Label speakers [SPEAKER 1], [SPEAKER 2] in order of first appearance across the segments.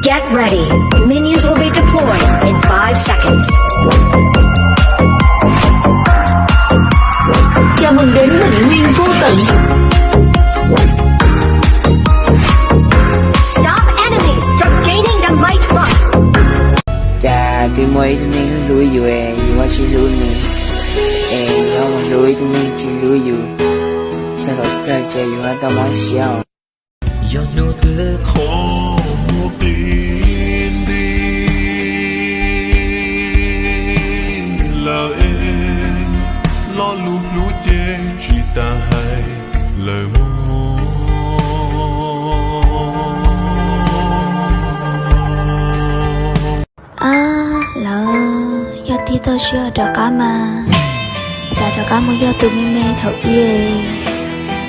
[SPEAKER 1] Get ready. Minions will be deployed in 5 seconds.
[SPEAKER 2] Chào mừng đến Bình Nguyên Vô Tận.
[SPEAKER 1] Stop enemies from gaining the might buff.
[SPEAKER 3] Chà, tôi mới cho nên lùi dù dù mà chỉ lùi nè. Không lùi cho nên chỉ lùi dù. Chà thật ra chạy dù tao mới xéo.
[SPEAKER 4] Giọt nước ước khó tin đi là em lo lút lút chê chỉ ta hay lời mong
[SPEAKER 5] lỡ do tí tôi chưa được cả mà sao được cả một do tụi mẹ thầu ye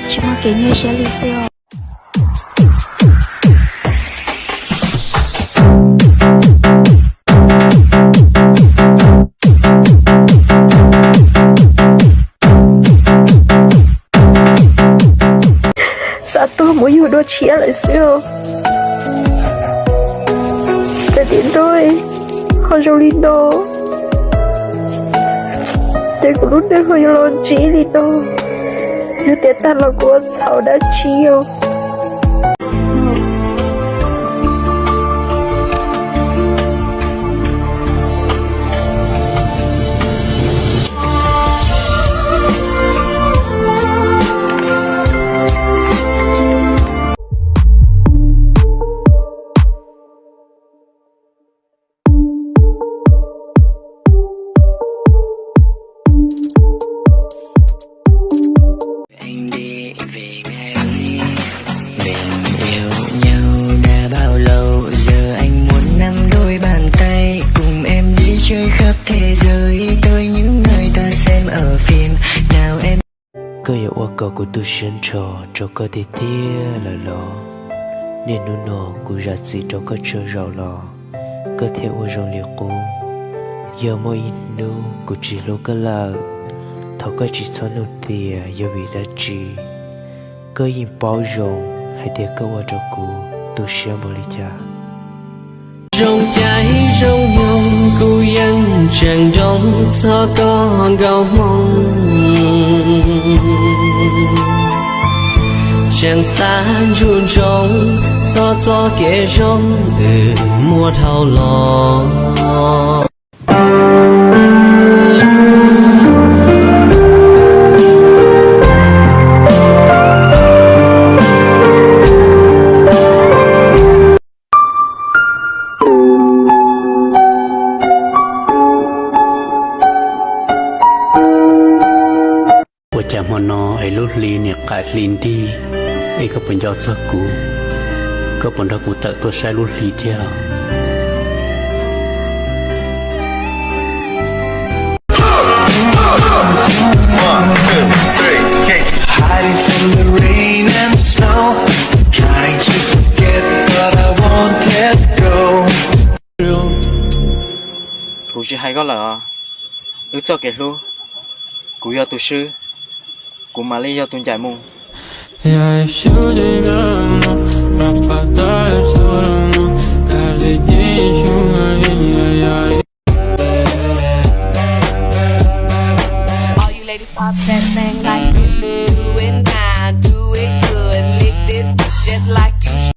[SPEAKER 5] chỉ mà kiểu như sẽ lý siêu.
[SPEAKER 6] Satu mau yudo chia lại siêu để đến tôi Hojolino để của lúc đấy Hojolino như thế ta là của cháu đã chiêu.
[SPEAKER 7] Cơ yêu qua cầu của tôi sân trò cơ thì tia là lò nên nó nọ của ra gì trò cơ chơi rau lò cơ theo qua rong liệt cô giờ mỗi nô của chỉ lô cơ là thọ cơ chỉ cho nô tia giờ bị đã chỉ cơ im bao rong hay tia cơ qua trò của tôi sẽ bỏ đi cha
[SPEAKER 8] rong trái rong nhung cô dân chẳng đông sao con gạo mong chẳng xa run rong sao cho kẻ rong mua thao lò
[SPEAKER 9] chả mà nó ai lút li nè cài lin đi ai có phần do sắc cũ có phần đó của tự tôi sai lút li theo
[SPEAKER 4] hiding from the rain and snow trying to forget but I won't let go
[SPEAKER 3] Phụ sư hay có là ước cho kẻ luôn cú do tu sư cú mà lấy do tuân giải mông
[SPEAKER 10] All you ladies pop that thing like this. Do it now, do it good. Lick this just like you should.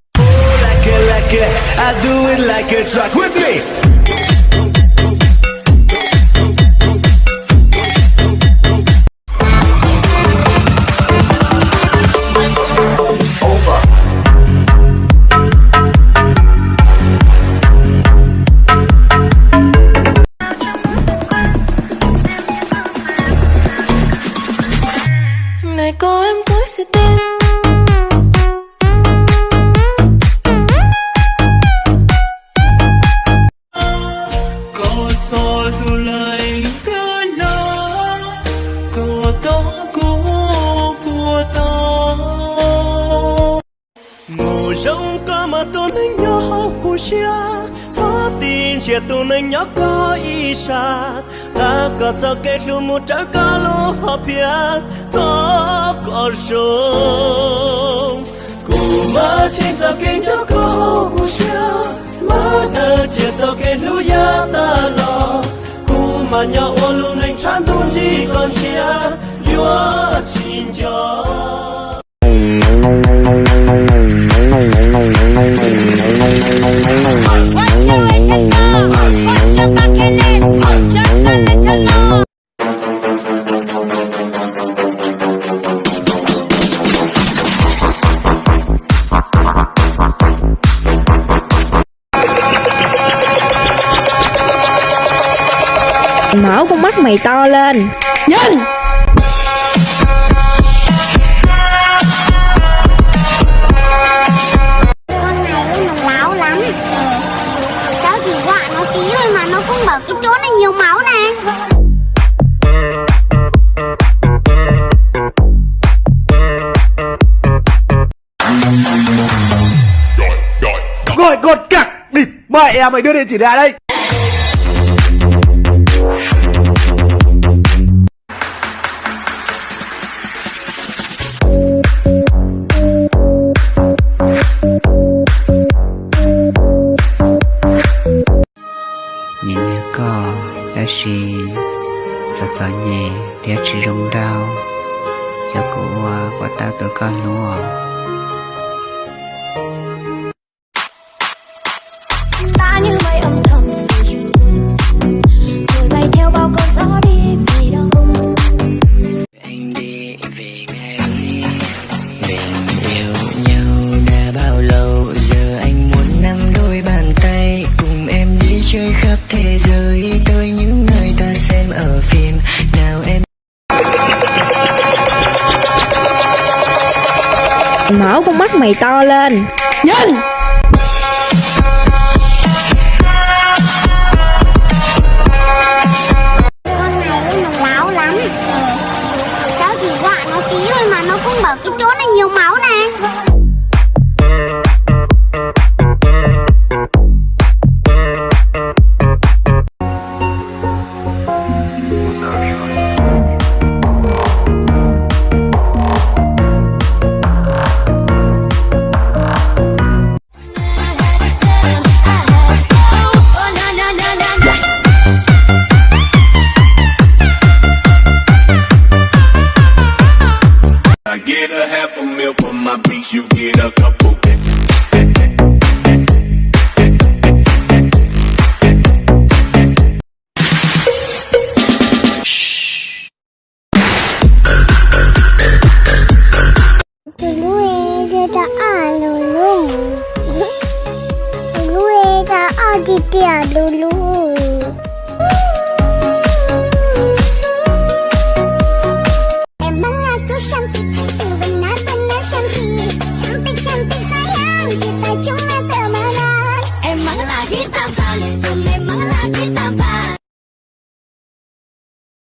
[SPEAKER 4] like it, I do it like it's rock with me.
[SPEAKER 5] Này cô em cuối sẽ tên
[SPEAKER 4] Cô xô lưu lời cứ nó của tao của tao ngủ trong có mà tôi nên nhớ của chia cho tin chia tôi nên nhớ có ý sát ta có cho cái lu một trái cá lô hợp hiệp có sông cùng mà trên ta kinh cho có của chia cho cái lũ ya ta lo cú mà nhau ô lu nên chán tuôn chỉ còn chia chúa xin cho
[SPEAKER 6] Mở con mắt mày to lên. Nhìn.
[SPEAKER 11] Con này nó láo lắm. Cháu chỉ dọa nó tí thôi mà nó cũng bảo cái chỗ này nhiều máu này.
[SPEAKER 12] Rồi cột cặc đi. Mẹ mày đưa địa chỉ ra đây.
[SPEAKER 3] Nhìn có đã xì giật nhẹ để chỉ rung đau cho cụ quả ta tự con lúa
[SPEAKER 5] Ta như mây âm thầm rồi bay theo bao cơn gió đi về đâu.
[SPEAKER 8] Anh đi về ngày mình yêu nhau đã bao lâu giờ anh muốn nắm đôi bàn tay cùng em đi chơi khắp thế giới tới những nơi ta xem ở phim nào em.
[SPEAKER 6] Mở con mắt mày to lên. Nhìn.
[SPEAKER 11] Con này nó láo lắm. Cháu chỉ dọa nó tí thôi mà nó cũng bảo cái chỗ này nhiều máu này.
[SPEAKER 13] I get a half a meal for my beats, you get a couple.
[SPEAKER 11] Lulu kita lulu. Lulu kita di dia lulu.